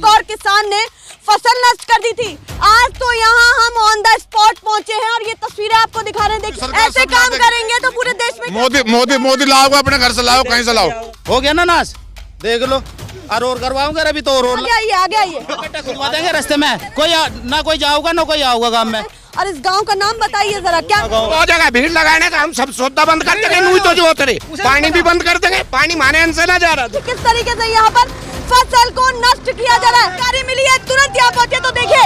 एक और किसान ने फसल नष्ट कर दी थी। आज तो यहाँ हम ऑन द स्पॉट पहुंचे हैं और ये तस्वीरें आपको दिखा रहे हैं। देखिए, ऐसे काम करेंगे तो पूरे देश में मोदी लाओ, अपने घर से लाओ, कहीं से लाओ। हो गया ना नाश, देख लो। और करवाऊंगा अभी तो और आगे आइए खुदवा देंगे रास्ते में, कोई ना कोई जाऊंगा ना कोई आऊंगा गांव में। और इस गांव का नाम बताइए जरा, क्या हो जाएगा भीड़ लगाने का? हम सब सौदा बंद कर देंगे, नूई तो जो होते रहे, पानी भी बंद कर देंगे, पानी माने से ना जा रहा। किस तरीके से यहाँ पर फसल को नष्ट किया जा रहा है, जानकारी मिली है, तुरंत यहाँ पहुंचे तो देखिए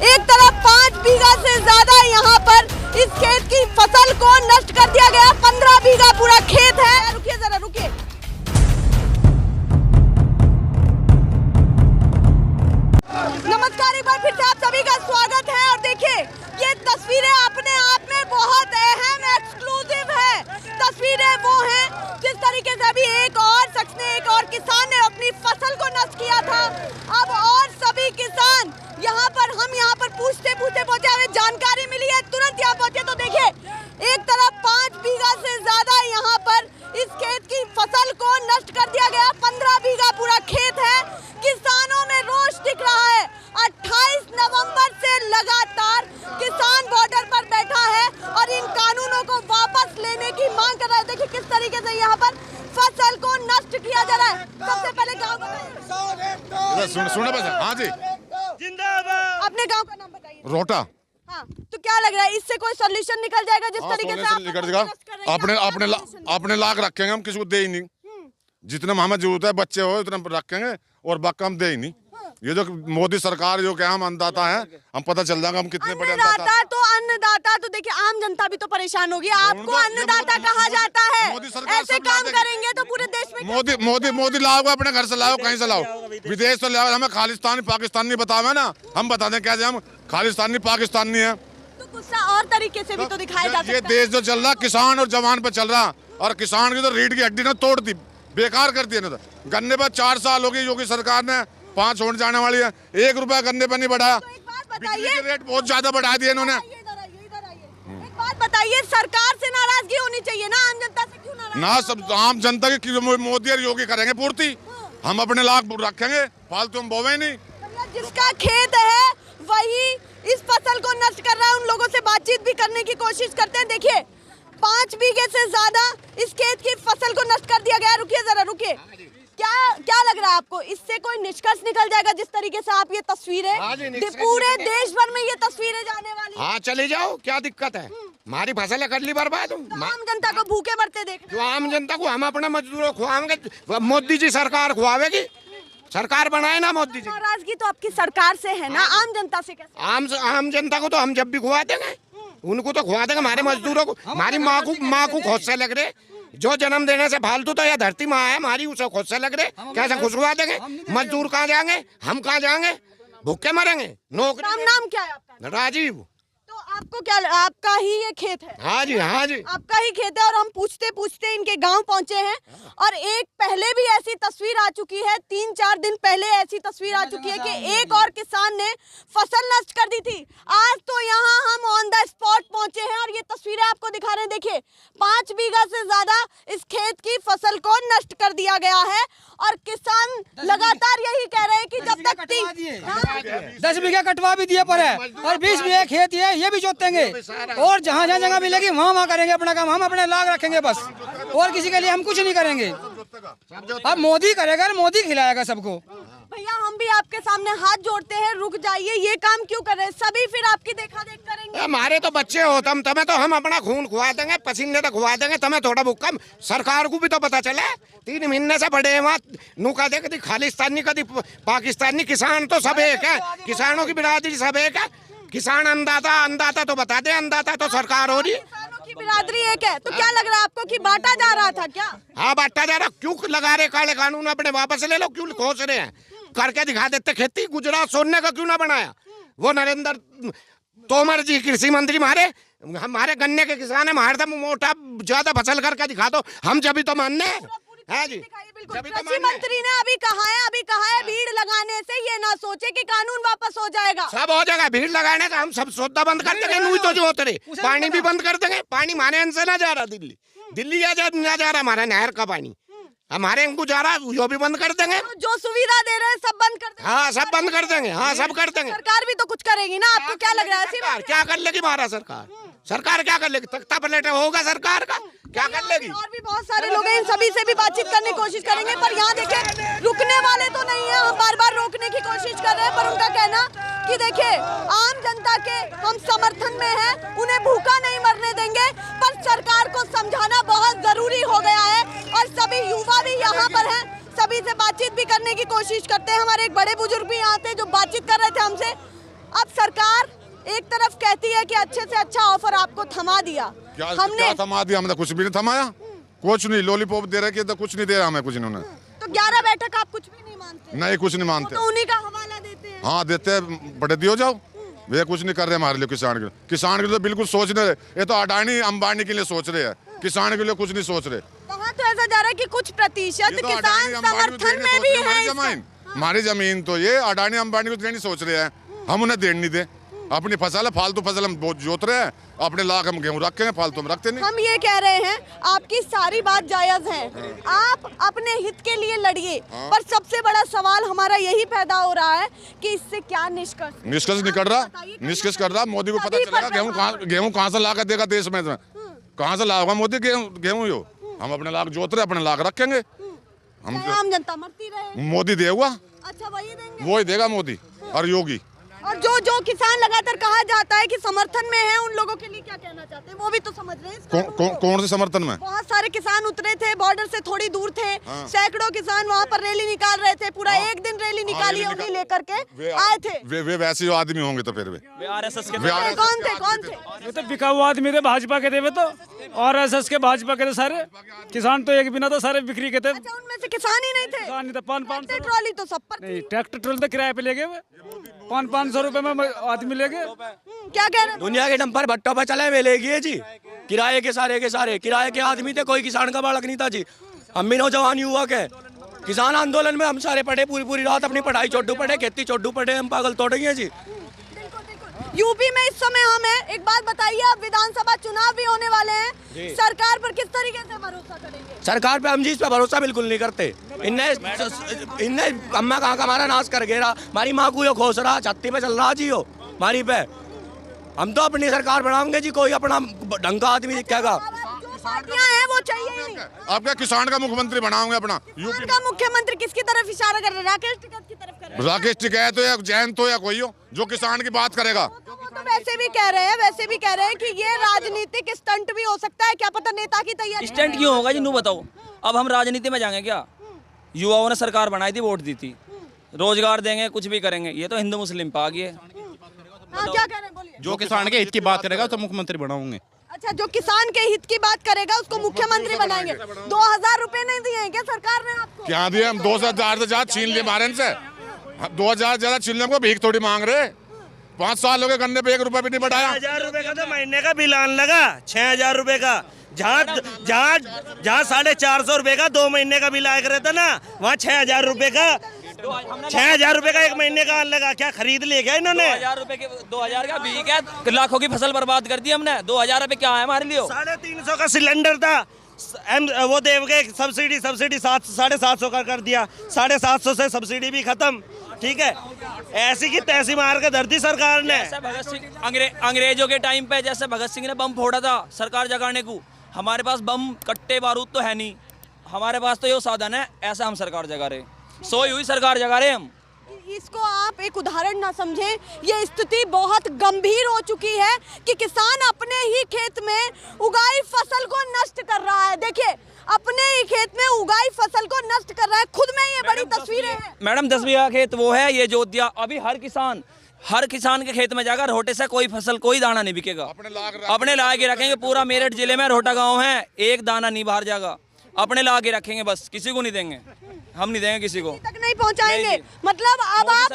एक तरफ 5 बीघा से ज्यादा यहाँ पर इस खेत की फसल को नष्ट कर दिया गया। 15 बीघा पूरा खेत है। रुकिए जरा, रुकिए। नमस्कार, एक बार फिर से आप सभी का स्वागत है। और देखिए, ये तस्वीरें अपने आप में बहुत अहम एक्सक्लूसिव है। तस्वीरें वो हैं जिस तरीके से अभी एक और शख्स ने, एक और किसान ने अपनी फसल को नष्ट किया था। अब और सभी किसान यहाँ पर पूछते पहुंचे, हमें जानकारी मिली है, तुरंत यहाँ पहुंचे तो देखिए एक तरफ 5 बीघा से ज्यादा यहाँ पर इस खेत की फसल को नष्ट कर दिया गया। 15 बीघा पूरा खेत है। किसानों में रोष दिख रहा है। 28 नवंबर से लगातार किसान बॉर्डर पर बैठा है और इन कानूनों को वापस लेने की मांग कर रहा है। देखिए किस तरीके से यहाँ पर फसल को नष्ट किया जा रहा है। सबसे पहले गाँव सुनो बस। हाँ जी, जिंदाबाद। अपने गाँव का नाम बताइए। रोटा। हाँ, तो क्या लग रहा है, इससे कोई सॉल्यूशन निकल जाएगा? जिस तरीके से अपने लाख रखेंगे, हम किसी को दे ही नहीं। जितना हमें जरूरत है, बच्चे हो उतना रखेंगे और बाकी हम दे ही नहीं। ये जो मोदी सरकार जो क्या हम अन्नदाता है, हम पता चल जाएगा हम कितने बड़े अन्नदाता तो देखिए आम जनता भी तो परेशान होगी। आपको अन्नदाता कहा जाता है। ऐसे काम करेंगे तो पूरे देश में मोदी लाओ, अपने घर से लाओ, कहीं से लाओ, विदेश से लाओ। हमें खालिस्तानी पाकिस्तानी बतावे ना, हम बता दें क्या हम खालिस्तानी पाकिस्तानी है। तो गुस्सा और तरीके से भी तो दिखाया जा सकता है। ये देश जो चल रहा किसान और जवान पे चल रहा, और किसान की तो रीढ़ की हड्डी ने तोड़ दी, बेकार कर दिया। ना गन्ने पर 4 साल हो गई, योगी सरकार ने 5 होने जाने वाली है, 1 रुपया गन्ने पर नहीं बढ़ाया। तो एक बात बताइए, रेट बहुत ज्यादा बढ़ा दिए इन्होंने। एक बात बताइए, सरकार से नाराजगी होनी चाहिए ना, आम जनता से क्यों नाराज? ना सब आम जनता की मोदी और योगी करेंगे पूर्ति, हम अपने लाख रखेंगे, फालतू हम बोवे नहीं। जिसका खेत है वही इस फसल को नष्ट कर रहा है। उन लोगों से बातचीत भी करने की कोशिश करते हैं। देखिए 5 बीघे से ज्यादा इस खेत की फसल को नष्ट कर दिया गया। रुकिए जरा, रुकिए। क्या लग रहा है आपको, इससे कोई निष्कर्ष निकल जाएगा? जिस तरीके से आप ये तस्वीरें पूरे देश भर में ये तस्वीरें जाने वाली। हाँ, चले जाओ, क्या दिक्कत है? हमारी फसल कर ली बर्बाद। तो आम जनता को भूखे मरते देख रहे हैं। आम जनता को हम अपने मजदूरों खुआएंगे, मोदी जी सरकार खुआवेगी। सरकार बनाए ना मोदी जी। नाराजगी तो आपकी सरकार से है ना, आम जनता से कैसे? आम जनता को तो हम जब भी खुआ देंगे, उनको तो खुआ देंगे। हमारे मजदूरों को, हमारी माँ को खुद से लग रहे, जो जन्म देने से फालतू तो यह धरती माँ है हमारी, उसे खुद से लग रहे, कैसे खुशबुआ देंगे? मजदूर कहाँ जाएंगे, हम कहाँ जाएंगे? भूखे मरेंगे। नौकरी। नाम क्या है आपका? राजीव। तो आपको क्या, आपका ही ये खेत है? हाँ जी, हाँ जी, आपका ही खेत है। और हम पूछते इनके गांव पहुंचे हैं और एक पहले भी ऐसी तस्वीर आ चुकी है, 3-4 दिन पहले ऐसी तस्वीर आ चुकी है कि एक और किसान ने फसल नष्ट कर दी थी। आज तो यहाँ हम ऑन द स्पॉट पहुंचे हैं और ये तस्वीरें आपको दिखा रहे हैं। देखिए 5 बीघा से ज्यादा इस खेत की फसल को नष्ट कर दिया गया है और किसान लगातार यही कह रहे हैं कि जब तक 10 बीघा कटवा भी दिए पर है और 20 बीघा खेत है, ये भी जोतेंगे और जहाँ जगह मिलेगी वहाँ करेंगे अपना काम। हम अपने लाग रखेंगे बस, और किसी के लिए हम कुछ नहीं करेंगे। अब मोदी करेगा, मोदी खिलाएगा सबको। भैया हम भी आपके सामने हाथ जोड़ते हैं, रुक जाइए। ये काम क्यों कर रहे हैं? सभी फिर आपकी देखा देख करेंगे। हमारे तो बच्चे हो, तुम्हें तो हम अपना खून खुआ देंगे, पसीने तो खुआ देंगे, तुम्हें थोड़ा भूखा। सरकार को भी तो पता चले, 3 महीने से बड़े वहाँ नुका दे, कभी खालिस्तानी कभी पाकिस्तानी। किसान तो सब एक है, किसानों की बिरादरी सब एक है। किसान अन्नदाता तो बता दे, अन्नदाता तो सरकार हो रही। की बिरादरी एक है, तो क्या लग रहा है आपको कि बांटा जा रहा था क्या? हाँ, बांटा जा रहा। क्यों लगा रहे काले कानून? अपने वापस ले लो। क्यों खोज रहे हैं? करके दिखा देते खेती। गुजरात सोने का क्यों ना बनाया? वो नरेंद्र तोमर जी कृषि मंत्री, हमारे गन्ने के किसान है, हमारे मोटा ज्यादा फसल करके दिखा दो, हम जब भी तो मानने है जी। कृषि मंत्री ने अभी कहा है भीड़ लगाने से ये ना सोचे कि कानून वापस हो जाएगा। सब हो जाएगा, भीड़ लगाने का हम सब सौदा बंद कर देंगे, नूई तो जो होते रहे, पानी भी बंद कर देंगे। पानी माने से ना जा रहा, दिल्ली ना जा रहा हमारा नहर का पानी। हमारे गुजारा जो भी बंद कर देंगे। जो सुविधा दे रहे हैं सब बंद कर देंगे। हाँ सब बंद कर देंगे, हाँ सब कर देंगे। सरकार भी तो कुछ करेगी ना, आपको क्या लग रहा है? ऐसी सरकार क्या कर लेगी? हमारा सरकार क्या कर लेगी? तख्ता पलट होगा सरकार का, क्या कर लेगी? और भी बहुत सारे लोग हैं, इन सभी से भी बातचीत करने की कोशिश करेंगे, पर यहाँ देखिए रुकने वाले तो नहीं है। हम बार बार रोकने की कोशिश कर रहे हैं, पर उनका कहना कि देखिए आम जनता के हम समर्थन में हैं, उन्हें भूखा नहीं मरने देंगे, पर सरकार को समझाना बहुत जरूरी हो गया है। और सभी युवा भी यहाँ पर हैं, सभी से बातचीत भी करने की कोशिश करते हैं। हमारे एक बड़े बुजुर्ग भी यहाँ थे जो बातचीत कर रहे थे हमसे। अब सरकार एक तरफ कहती है कि अच्छे से अच्छा ऑफर आपको थमा दिया, क्या थमा दिया? हमने कुछ भी नहीं थमाया, कुछ नहीं। लॉलीपॉप दे रहे तो कुछ नहीं दे रहा हमें, कुछ इन्होंने। तो 11 बैठक आप कुछ भी नहीं मानते? नहीं कुछ नहीं मानते। तो उन्हीं का हवाला देते हैं। हाँ देते हैं, बड़े दियो जाओ। वे कुछ नहीं कर रहे हमारे लिए, किसान के लिए। किसान के लिए बिल्कुल सोच रहे, ये तो अडानी अंबानी के लिए सोच रहे हैं, किसान के लिए कुछ नहीं सोच रहे। कहा तो ऐसा जा रहा है कि कुछ प्रतिशत किसान समर्थन में भी है। हमारी जमीन तो ये अडानी अंबानी को देनी सोच रहे हैं, हम उन्हें देने नहीं दे। अपनी फसल है, फालतू फसल हम बहुत जोत रहे हैं, अपने लाख हम गेहूं रखे हैं, फालतू हम रखते नहीं। हम ये कह रहे हैं आपकी सारी बात जायज है, आप अपने हित के लिए लड़िए, पर सबसे बड़ा सवाल हमारा यही पैदा हो रहा है कि इससे क्या निष्कर्ष निकल रहा, निष्कर्ष कर रहा। मोदी को पता चलेगा गेहूं कहाँ से ला कर देगा देश में, कहाँ से लाएगा मोदी गेहूं यो। हम अपने लाख जोत रहे, अपने लाख रखेंगे। हम आम जनता मरती रहे, मोदी देगा, अच्छा वही देंगे, वही देगा मोदी और योगी। और जो किसान लगातार कहा जाता है कि समर्थन में है, उन लोगों के लिए क्या कहना चाहते हैं? वो भी तो समझ रहे हैं कौन से समर्थन में? बहुत सारे किसान उतरे थे, बॉर्डर से थोड़ी दूर थे, सैकड़ों किसान वहाँ पर रैली निकाल रहे थे, पूरा एक दिन रैली निकाली उन्हें लेकर के आए थे। वे वैसे आदमी होंगे तो फिर वे आरएसएस के कौन थे? ये तो बिका हुआ आदमी थे, भाजपा के थे वे तो, आरएसएस के भाजपा के थे सारे। किसान तो एक बिना तो सारे बिक्री के थे। अच्छा उनमें से किसान ही नहीं थे? किसान नहीं था। 500 ट्रॉली तो सब पर नहीं, ट्रैक्टर ट्रॉली तो किराए पे ले गए, 500 रुपए में आदमी ले गए। क्या कह रहे हैं? दुनिया के डंपर भट्टों पर चले मिलेगी जी, किराए के सारे किराए के आदमी थे, कोई किसान का बालक नहीं था जी। हम भी नौजवान युवक है, किसान आंदोलन में हम सारे पढ़े, पूरी रात अपनी पढ़ाई चोड्डू पढ़े, खेती चोड्डू पढ़े, हम पागल तोड़ गए जी। यूपी में इस समय हम हैं, एक बात बताइए, अब विधानसभा चुनाव भी होने वाले हैं, सरकार पर किस तरीके से भरोसा करेंगे? सरकार पे हम जी इस पे भरोसा बिल्कुल नहीं करते। इनने अम्मा कहाँ का हमारा नाश कर गया, हमारी माँ को यो खोस रहा, छत्ती पे चल रहा जी हो हमारी पे। हम तो अपनी सरकार बनाएंगे जी, कोई अपना ढंग का आदमी दिखेगा। पार्टियां हैं वो चाहिए ही नहीं। आपका किसान का मुख्यमंत्री बनाऊंगे अपना यूपी का मुख्यमंत्री किसकी तरफ इशारा कर रहे हैं? राकेश टिकैत की तरफ कर रहे हैं? राकेश टिकैत हो या जैन तो या कोई हो जो किसान की बात करेगा। वो तो वैसे भी कह रहे हैं कि ये राजनीतिक स्टंट भी हो सकता है, क्या पता नेता की तैयारी। स्टंट क्यों होगा जी, नू बताओ। अब हम राजनीति में जाएंगे क्या? युवाओं ने सरकार बनाई थी, वोट दी थी, रोजगार देंगे, कुछ भी करेंगे। ये तो हिंदू मुस्लिम पे आ गई है। हाँ, क्या कह रहे हैं? बोलिए। जो किसान के हित की बात करेगा तो मुख्यमंत्री बनाऊंगे। अच्छा, जो किसान के हित की बात करेगा उसको मुख्यमंत्री बनाएंगे। 2000 रुपए नहीं दिए हैं क्या सरकार ने आपको? क्या दिए? हम 2000 से ज्यादा छीन लिए बाहर से। 2000 ज्यादा छीनने को भीख थोड़ी मांग रहे। 5 साल हो गए गन्ने पे 1 रुपया भी नहीं बढ़ाया। 6000 रुपए का तो महीने का बिल आने लगा, 6000 रुपए का। जहाँ 450 रुपए का 2 महीने का बिल आया रहता ना, वहाँ 6000 रुपए का 6000 रुपए का 1 महीने का आने लगा। क्या खरीद ले गया इन्होंने? 2000 रुपए के 2000 का भीख है, लाखों की फसल बर्बाद कर दी हमने। 2000 रुपए क्या है हमारे लिए? 350 का सिलेंडर था, वो देव गए सब्सिडी 750 का कर दिया। 750 से सब्सिडी भी खत्म। ठीक है, ऐसी की तैसी मार के धरती सरकार ने। भगत सिंह अंग्रेजों के टाइम पे जैसे भगत सिंह ने बम फोड़ा था सरकार जगाने को, हमारे पास बम कट्टे बारूद तो है नहीं, हमारे पास तो ये साधन है, ऐसा हम सरकार जगा रहे, सोई हुई सरकार जगा रहे हम। इसको आप एक उदाहरण ना समझें, ये स्थिति बहुत गंभीर हो चुकी है कि किसान अपने ही खेत में उगाई फसल को नष्ट कर रहा है। देखिए, अपने ही खेत में उगाई फसल को नष्ट कर रहा है, खुद में ये बड़ी तस्वीरें हैं। मैडम 10 बीघा खेत वो है, ये जोत दिया। अभी हर किसान के खेत में जाकर रोटे से कोई फसल, कोई दाना नहीं बिकेगा। अपने ला के रखेंगे। पूरा मेरठ जिले में रोटा गांव है, एक दाना नहीं बाहर जाएगा। अपने ला के रखेंगे, बस किसी को नहीं देंगे, हम नहीं देंगे किसी को तक नहीं पहुंचाएंगे। मतलब अब आप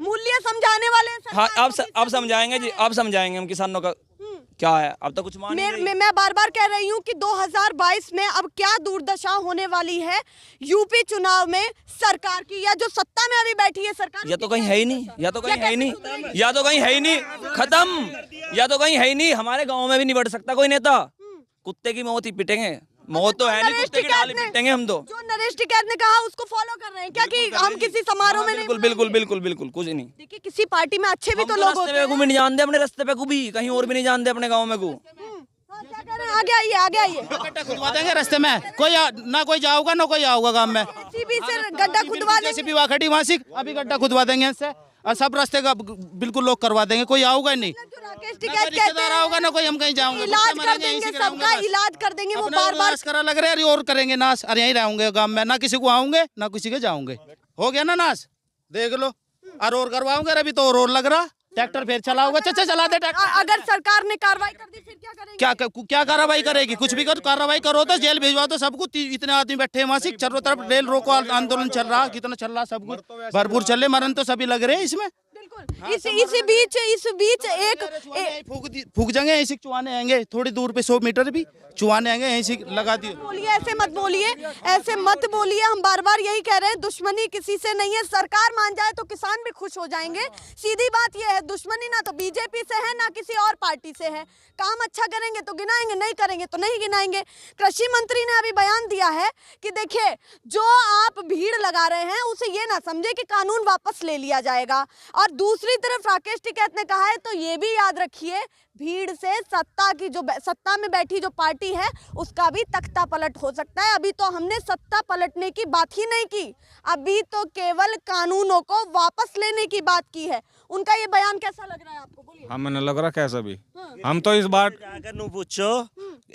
मूल्य समझाने वाले हैं। हाँ, अब समझाएंगे जी, अब समझाएंगे हम किसानों का क्या है। अब तो कुछ मैं बार बार कह रही हूँ कि 2022 में अब क्या दुर्दशा होने वाली है यूपी चुनाव में सरकार की, या जो सत्ता में अभी बैठी है सरकार। या तो कहीं है ही नहीं, या तो कहीं है ही नहीं, या तो कहीं है ही नहीं, खत्म। या तो कहीं है ही नहीं। हमारे गाँव में भी नहीं बढ़ सकता कोई नेता, कुत्ते की मौत ही पिटेंगे। मौत तो है नहीं, नरेश कुत्ते की टिकैत डाल ही ने- पीटेंगे हम तो। जो नरेश टिकैत ने कहा उसको फॉलो कर रहे हैं क्या कि हम किसी समारोह में नहीं बिल्कुल बिल्कुल बिल्कुल बिल्कुल कुछ नहीं। देखिए किसी पार्टी में अच्छे भी हम तो तो लोग रास्ते होते पे हैं। को भी नहीं जानते, अपने रास्ते पे को भी, कहीं और भी नहीं जानते अपने गाँव में को। हाँ, क्या कह रहे हैं? आगे आइए आगे आइए। गड्ढा खुदवा देंगे रास्ते में, ना कोई जाऊगा ना कोई आऊगा गांव में। जेसीबी से गड्ढा खुदवा जैसे देंगे। भी वहाँ खड़ी वहाँ से अभी गड्ढा खुदवा देंगे इससे, और सब रास्ते का बिल्कुल लोग करवा देंगे, कोई आऊगा ही नहीं। जो राकेश ना टिकैत कोई कहते रिश्तेदार हैं आओगा ना कोई, हम कहीं जाऊंगे, इलाज भूखे कर मरेंगे, देंगे, इसी के रहूंगे सबका बस। इलाज कर देंगे, वो अपना बार और बार नाश करा लग रहे हैं और करेंगे नाश, और यहीं रहूंगे गांव में, ना किसी को आऊंगे ना किसी के जाऊंगे। हो गया ना नाश, देख लो। और करवाओगे, अभी तो और लग रहा, ट्रैक्टर फिर चलाओगे, चाचा चला दे ट्रैक्टर। अगर सरकार ने कार्रवाई कर दी फिर क्या करेंगे? क्या कार्रवाई करेगी? कुछ भी कर, कार्रवाई करो तो जेल भिजवा दो सबको। इतने आदमी बैठे हैं वहाँ से, चारों तरफ रेल रोको आंदोलन चल रहा, कितना चल रहा, सब कुछ भरपूर चले, मरण तो सभी लग रहे हैं इसमें। बिल्कुल। इसी बीच एक फूक जाएंगे, ऐसे चुहाने आएंगे, थोड़ी दूर पे 100 मीटर भी चुहाने आएंगे, ऐसे लगा दिए। बोलिए, ऐसे मत बोलिए, ऐसे मत बोलिए। हम बार बार यही कह रहे हैं, दुश्मनी किसी से नहीं है। सरकार मान जाए तो किसान भी खुश हो जाएंगे। सीधी बात यह है, दुश्मनी ना तो बीजेपी से है ना किसी और पार्टी से है। काम अच्छा करेंगे तो गिनाएंगे, नहीं करेंगे तो नहीं गिनाएंगे। कृषि मंत्री ने अभी बयान दिया है कि देखिए, जो आप भीड़ लगा रहे हैं उसे ये ना समझे कि कानून वापस ले लिया जाएगा। और दूसरी तरफ राकेश टिकैत ने कहा है, तो ये भी याद रखिए, भीड़ से सत्ता में बैठी जो पार्टी है उसका भी तख्ता पलट हो सकता है। अभी तो हमने सत्ता पलटने की बात ही नहीं की, अभी तो केवल कानूनों को वापस लेने की बात की है। उनका ये बयान कैसा लग रहा है आपको? बोलिए। हमें लग रहा कैसा भी, हम तो इस बार जाकर नू पूछो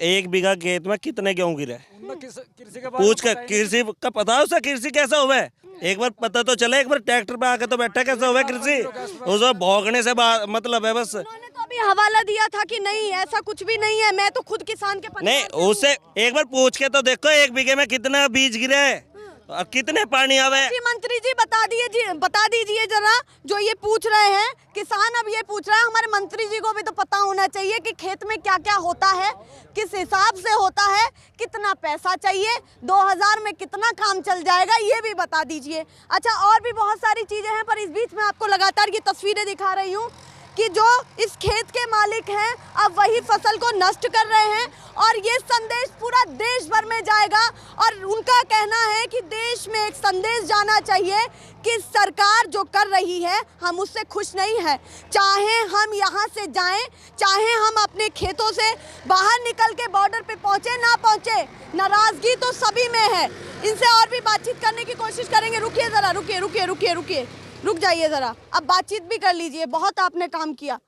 1 बीघा खेत में कितने गेहूं गिरे, कृषि के पूछ कर। कृषि का पता है उसे, कृषि कैसा हुआ है एक बार पता तो चले। एक बार ट्रैक्टर पे आके तो बैठा कैसा हुआ है कृषि, उसमें भौंकने से मतलब है बस। उन्होंने तो अभी हवाला दिया था कि नहीं ऐसा कुछ भी नहीं है, मैं तो खुद किसान के परिवार नहीं, से हूँ। उससे एक बार पूछ के तो देखो 1 बीघे में कितना बीज गिरे हैं और कितने पानी आवे। कृषि मंत्री जी बता दीजिए जरा, जो ये पूछ रहे हैं किसान, अब ये पूछ रहा है, हमारे मंत्री जी को भी तो पता होना चाहिए कि खेत में क्या क्या होता है, किस हिसाब से होता है, कितना पैसा चाहिए, 2000 में कितना काम चल जाएगा, ये भी बता दीजिए। अच्छा, और भी बहुत सारी चीजें हैं, पर इस बीच में आपको लगातार ये तस्वीरें दिखा रही हूँ कि जो इस खेत के मालिक हैं अब वही फसल को नष्ट कर रहे हैं, और ये संदेश पूरा देश भर में जाएगा। और उनका कहना है कि देश में एक संदेश जाना चाहिए कि सरकार जो कर रही है हम उससे खुश नहीं हैं। चाहे हम यहाँ से जाएं, चाहे हम अपने खेतों से बाहर निकल के बॉर्डर पे पहुँचे ना पहुँचे, नाराजगी तो सभी में है। इनसे और भी बातचीत करने की कोशिश करेंगे। रुकिए ज़रा, रुकिए, रुक जाइए ज़रा, अब बातचीत भी कर लीजिए। बहुत आपने काम किया,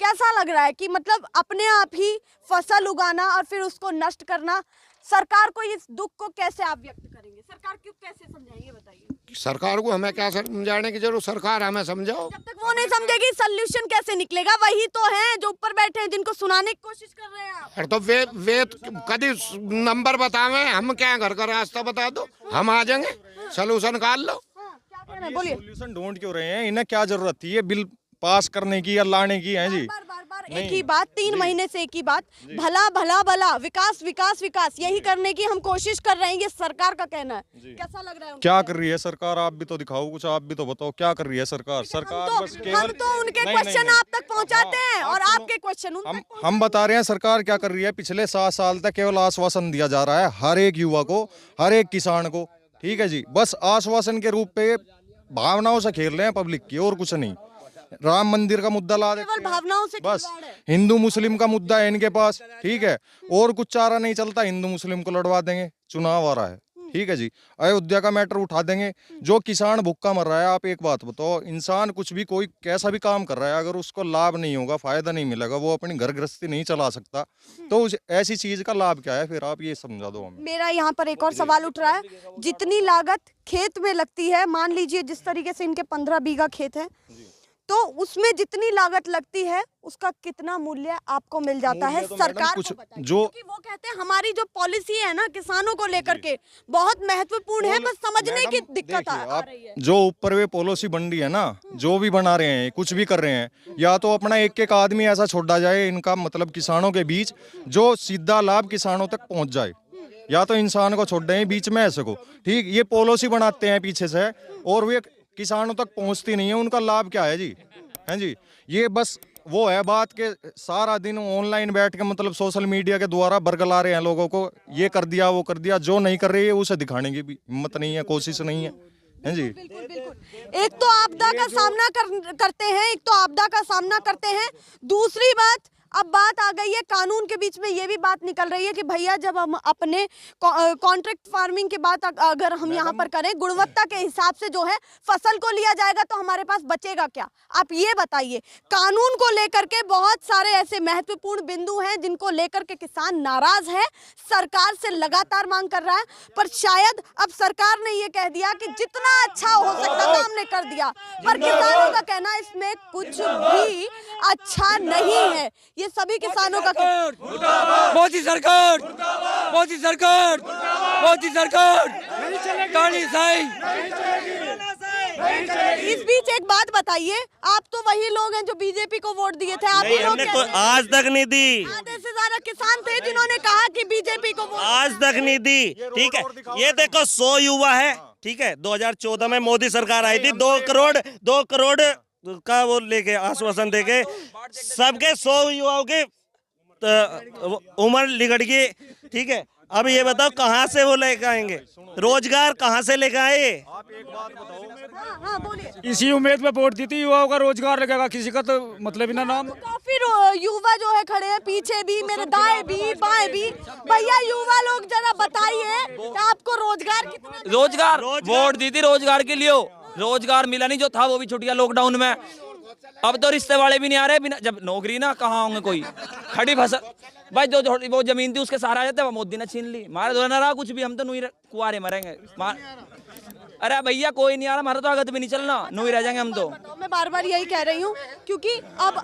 कैसा लग रहा है कि मतलब अपने आप ही फसल उगाना और फिर उसको नष्ट करना, सरकार को इस दुख को कैसे आप व्यक्त करेंगे? सरकार क्यों कैसे समझाएंगे, बताइए। सरकार को हमें क्या समझाने की जरूरत, सरकार हमें समझाओ। जब तक वो नहीं समझेगी सोल्यूशन कैसे निकलेगा? वही तो हैं जो ऊपर बैठे हैं, जिनको सुनाने की कोशिश कर रहे हैं आप। और तो वे कभी नंबर बतावे, हम क्या घर का रास्ता बता दो, हम आ जाएंगे, सोल्यूशन निकाल लो। क्या कह रहे हैं, बोलिए। सोल्यूशन ढूंढ क्यों रहे हैं? इन्हें क्या जरूरत थी ये बिल पास करने की या लाने की है जी? बार एक ही बात, 3 महीने से एक ही बात, भला, विकास, यही करने की हम कोशिश कर रहे हैं, ये सरकार का कहना है। कैसा लग रहा है? क्या कर रही है सरकार? आप भी तो दिखाओ कुछ, आप भी तो बताओ क्या कर रही है सरकार? सरकार बस हम तो उनके क्वेश्चन आप तक पहुंचाते हैं और आपके क्वेश्चन उन तक पहुंचाते हम बता रहे हैं सरकार क्या कर रही है। पिछले 7 साल तक केवल आश्वासन दिया जा रहा है हर एक युवा को, हर एक किसान को, ठीक है जी। बस आश्वासन के रूप पे भावनाओं से खेल रहे हैं पब्लिक की, और कुछ नहीं। राम मंदिर का मुद्दा ला देते केवल भावनाओं से बस, खिलवाड़ है। हिंदू मुस्लिम का मुद्दा है इनके पास, ठीक है, और कुछ चारा नहीं चलता, हिंदू मुस्लिम को लड़वा देंगे, चुनाव आ रहा है, ठीक है जी। अयोध्या का मैटर उठा देंगे, जो किसान भूखा मर रहा है। आप एक बात बताओ, इंसान कुछ भी, कोई कैसा भी काम कर रहा है, अगर उसको लाभ नहीं होगा, फायदा नहीं मिलेगा, वो अपनी घर गृहस्थी नहीं चला सकता, तो ऐसी चीज का लाभ क्या है फिर? आप ये समझा दो हमें। मेरा यहाँ पर एक और सवाल उठ रहा है, जितनी लागत खेत में लगती है, मान लीजिए जिस तरीके से इनके 15 बीघा खेत है, तो उसमें जितनी लागत लगती है उसका कितना मूल्य आपको मिल जाता है? तो मैडम सरकार कुछ को बताइए, जो क्योंकि वो कहते हैं हमारी जो पॉलिसी है ना किसानों को लेकर के बहुत महत्वपूर्ण है, बस समझने की दिक्कत आ रही है। जो ऊपर वे पॉलिसी बन रही है ना, जो भी बना रहे हैं, कुछ भी कर रहे हैं, या तो अपना एक आदमी ऐसा छोड़ा जाए इनका, मतलब किसानों के बीच, जो सीधा लाभ किसानों तक पहुंच जाए, या तो इंसान को छोड़ दें बीच में ऐसे को, ठीक। ये पॉलिसी बनाते हैं पीछे से और वे किसानों तक पहुंचती नहीं है, उनका लाभ क्या है जी? हैं जी, ये बस वो है बात के सारा दिन ऑनलाइन बैठ के मतलब सोशल मीडिया के द्वारा बरगला रहे हैं लोगों को, ये कर दिया वो कर दिया, जो नहीं कर रही है उसे दिखाने की भी हिम्मत नहीं है, कोशिश नहीं है जी। बिल्कुल बिल्कुल। एक तो आपदा का सामना करते हैं, एक तो आपदा का सामना करते हैं, दूसरी बात अब बात आ गई है कानून के बीच में, ये भी बात निकल रही है कि भैया जब हम अपने कॉन्ट्रैक्ट फार्मिंग की बात अगर हम यहाँ पर करें, गुणवत्ता के हिसाब से जो है फसल को लिया जाएगा तो हमारे पास बचेगा क्या? आप ये बताइए। कानून को लेकर के बहुत सारे ऐसे महत्वपूर्ण बिंदु हैं जिनको लेकर के किसान नाराज है, सरकार से लगातार मांग कर रहा है, पर शायद अब सरकार ने ये कह दिया कि जितना अच्छा हो सकता था हमने कर दिया, पर किसानों का कहना इसमें कुछ भी अच्छा नहीं है। ये सभी किसानों का मोदी सरकार, मोदी सरकार, मोदी सरकार, तानाशाही। इस बीच एक बात बताइए, आप तो वही लोग हैं जो बीजेपी को वोट दिए थे, आप ही लोग आज तक नहीं दी। आधे से ज्यादा किसान थे जिन्होंने कहा कि बीजेपी को वोट आज तक नहीं दी। ठीक है, ये देखो 100 युवा है, ठीक है, 2014 में मोदी सरकार आई थी, 2 करोड़ का वो लेके आश्वासन देके सबके 100 युवाओं की उम्र लिगड़ गई। ठीक है, अब ये बताओ कहाँ से वो लेके आएंगे, रोजगार कहाँ से लेके आए? हाँ बोलिए। इसी उम्मीद में वोट दी थी, युवाओं का रोजगार लगेगा, किसी का तो मतलब ही ना नाम। काफी युवा जो है खड़े हैं, पीछे भी, मेरे दाएं भी बाएं भी। भैया युवा लोग जरा बताइए आपको रोजगार कितना? रोजगार वोट दी थी रोजगार के लिए, रोजगार मिला नहीं, जो था वो भी छूट गया लॉकडाउन में। अब तो रिश्ते वाले भी नहीं आ रहे, बिना जब नौकरी ना कहाँ होंगे कोई खड़ी फसल। भाई जो वो जमीन थी उसके सहारा जाते, वो मोदी ने छीन ली, मारे दो ना रहा कुछ भी, हम तो नहीं कुआरे मरेंगे। अरे भैया कोई नहीं आ रहा, हमारा तो आगे भी नहीं चलना, नहीं रह जाएंगे हम तो। मैं बार बार यही कह रही हूँ क्योंकि अब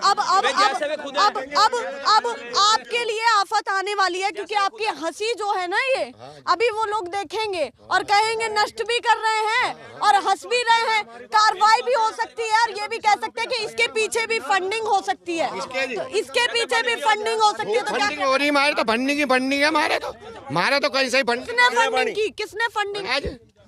आपके लिए आफत आने वाली है, क्योंकि आपकी हंसी जो है ना, ये अभी वो लोग देखेंगे और कहेंगे नष्ट भी कर रहे हैं और हंस भी रहे हैं, कार्रवाई भी हो सकती है और ये भी कह सकते हैं कि इसके पीछे भी फंडिंग हो सकती है, इसके पीछे भी फंडिंग हो सकती है। तो क्या हो रही हमारे तो फंडिंग ही फंडिंग है, हमारे तो कहीं से ही फंडिंग की, किसने फंडिंग?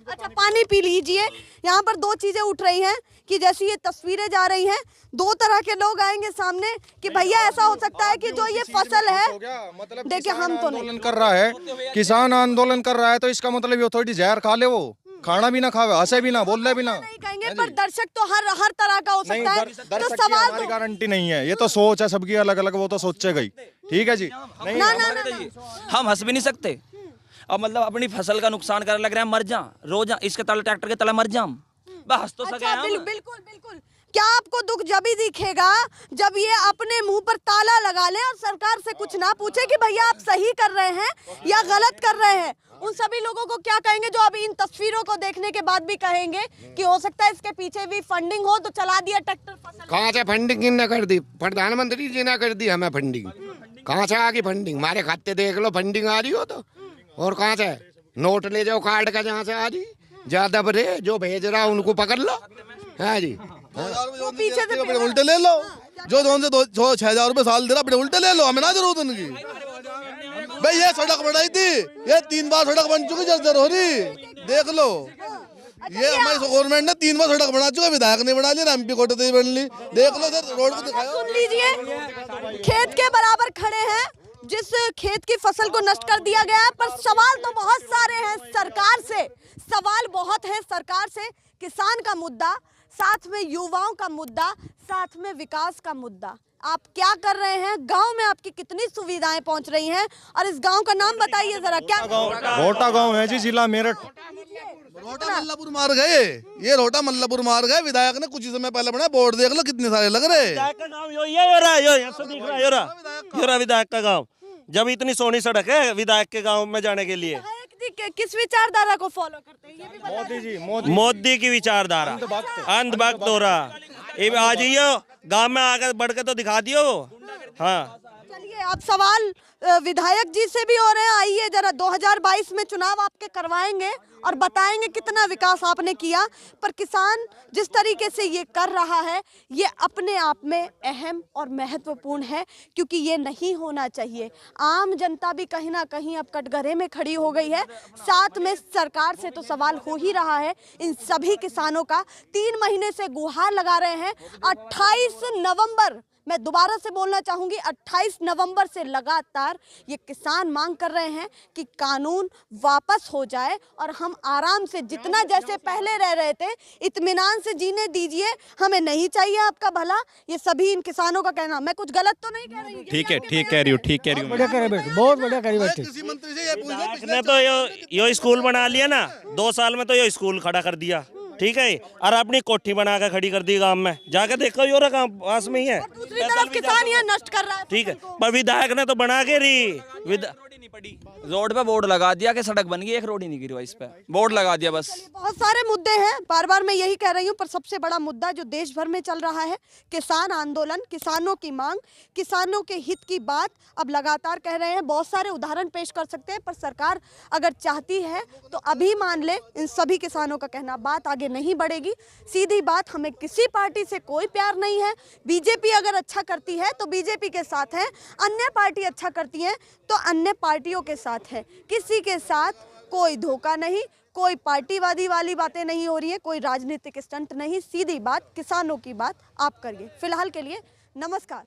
अच्छा पानी पी लीजिए। यहाँ पर दो चीजें उठ रही हैं कि जैसी ये तस्वीरें जा रही हैं, दो तरह के लोग आएंगे सामने कि भैया ऐसा हो सकता है कि जो ये फसल है, मतलब देखिए हम तो आंदोलन कर रहा है, किसान आंदोलन कर रहा है, तो इसका मतलब ये थोड़ी जहर खा ले, वो खाना भी ना खावे, हंसे भी ना, बोल भी ना, नहीं कहेंगे, पर दर्शक तो हर तरह का हो सकता है। तो सवाल हमारी गारंटी नहीं है, ये तो सोच है सबकी अलग अलग, वो तो सोचेगा ही। ठीक है जी, हम हंस भी नहीं सकते। अब मतलब अपनी फसल का नुकसान कर लग रहा है, मर जा रोजा, इसके तले ट्रैक्टर के तले मर जाम, बस तो सके हम। बिल्कुल बिल्कुल। क्या आपको दुख जब ही दिखेगा जब ये अपने मुंह पर ताला लगा ले और सरकार से कुछ ना पूछे कि भैया आप सही कर रहे हैं या गलत कर रहे हैं। उन सभी लोगों को क्या कहेंगे जो अभी इन तस्वीरों को देखने के बाद भी कहेंगे कि हो सकता है इसके पीछे भी फंडिंग हो, तो चला दिया ट्रैक्टर फसल। कहाँ से फंडिंग ने कर दी? प्रधानमंत्री जी ने कर दी हमें फंडिंग। कहाँ से आ गई फंडिंग? हमारे खाते देख लो, फंडिंग आ रही हो तो। और कहाँ से नोट ले जाओ कार्ड का, जहाँ से आ रही ज्यादा बड़े जो भेज रहा उनको पकड़ लो। हाँ जी, पीछे से उल्टे ले लो, जो 6,000 रुपए साल दे रहा, अपने उल्टे ले लो, हमें ना जरूरत उनकी। भाई ये सड़क बनाई थी, ये 3 बार सड़क बन चुकी, जर्जर हो रही, देख लो। ये हमारी गवर्नमेंट ने 3 बार सड़क बना चुका, विधायक ने बना लिया, एमपी कोटे से बन ली, देख लो सर, रोड को दिखाओ। सुन लीजिए, खेत के बराबर खड़े हैं, जिस खेत की फसल को नष्ट कर दिया गया है, पर सवाल तो बहुत सारे हैं सरकार से, सवाल बहुत है सरकार से। किसान का मुद्दा, साथ में युवाओं का मुद्दा, साथ में विकास का मुद्दा। आप क्या कर रहे हैं? गांव में आपकी कितनी सुविधाएं पहुंच रही हैं? और इस गांव का नाम बताइए जरा। क्या? रोहटा गांव है जी, जिला मेरठ। रोहटा मल्लापुर मार्ग है ये, रोहटा मल्लापुर मार्ग है। विधायक ने कुछ ही समय पहले बना, बोर्ड देख लो कितने सारे लग रहे। विधायक का गाँव यो विधायक का गाँव, जब इतनी सोनी सड़क है विधायक के गांव में जाने के लिए। किस विचारधारा को फॉलो करते हैं? ये भी मोदी जी, मोदी की विचारधारा, अंधभक्त हो रहा। आ जाइयो गांव में आकर बढ़ के तो दिखा दियो। हाँ चलिए, आप सवाल विधायक जी से भी हो रहे हैं, आइए जरा 2022 में चुनाव आपके करवाएंगे और बताएंगे कितना विकास आपने किया। पर किसान जिस तरीके से ये कर रहा है, ये अपने आप में अहम और महत्वपूर्ण है, क्योंकि ये नहीं होना चाहिए। आम जनता भी कहीं ना कहीं अब कटघरे में खड़ी हो गई है, साथ में सरकार से तो सवाल हो ही रहा है। इन सभी किसानों का 3 महीने से गुहार लगा रहे हैं। 28 नवंबर मैं दोबारा से बोलना चाहूंगी, 28 नवंबर से लगातार ये किसान मांग कर रहे हैं कि कानून वापस हो जाए और हम आराम से जितना जैसे पहले रह रहे थे इत्मीनान से जीने दीजिए, हमें नहीं चाहिए आपका भला। ये सभी इन किसानों का कहना। मैं कुछ गलत तो नहीं कह रही? ठीक है, ठीक कह रही हूँ, ठीक कह रही हूँ। बढ़िया करे बैठ, बहुत बढ़िया करी बैठे। कृषि मंत्री से ये पूछ लो, आपने तो यो स्कूल बना लिया ना, 2 साल में तो ये स्कूल खड़ा कर दिया, ठीक है, और अपनी कोठी बना के खड़ी कर दी गांव में, जाके देखो यो रहा पास में ही है। दूसरी तरफ किसान यहाँ नष्ट कर रहा है, ठीक है, पर विधायक ने तो बना के रोड पे बोर्ड लगा दिया कि सड़क बन गई, एक रोड ही नहीं गिरी भाई, इस पे बोर्ड लगा दिया बस। बहुत सारे मुद्दे हैं, बार बार मैं यही कह रही हूँ, पर सबसे बड़ा मुद्दा जो देश भर में चल रहा है, किसान आंदोलन, किसानों की मांग, किसानों के हित की बात अब लगातार कह रहे हैं। बहुत सारे उदाहरण पेश कर सकते हैं, पर सरकार अगर चाहती है तो अभी मान ले इन सभी किसानों का कहना, बात आगे नहीं बढ़ेगी। सीधी बात, हमें किसी पार्टी से कोई प्यार नहीं है। बीजेपी अगर अच्छा करती है तो बीजेपी के साथ है, अन्य पार्टी अच्छा करती है तो अन्य पार्टियों के साथ है। किसी के साथ कोई धोखा नहीं, कोई पार्टीवादी वाली बातें नहीं हो रही है, कोई राजनीतिक स्टंट नहीं। सीधी बात, किसानों की बात आप करिए। फिलहाल के लिए नमस्कार।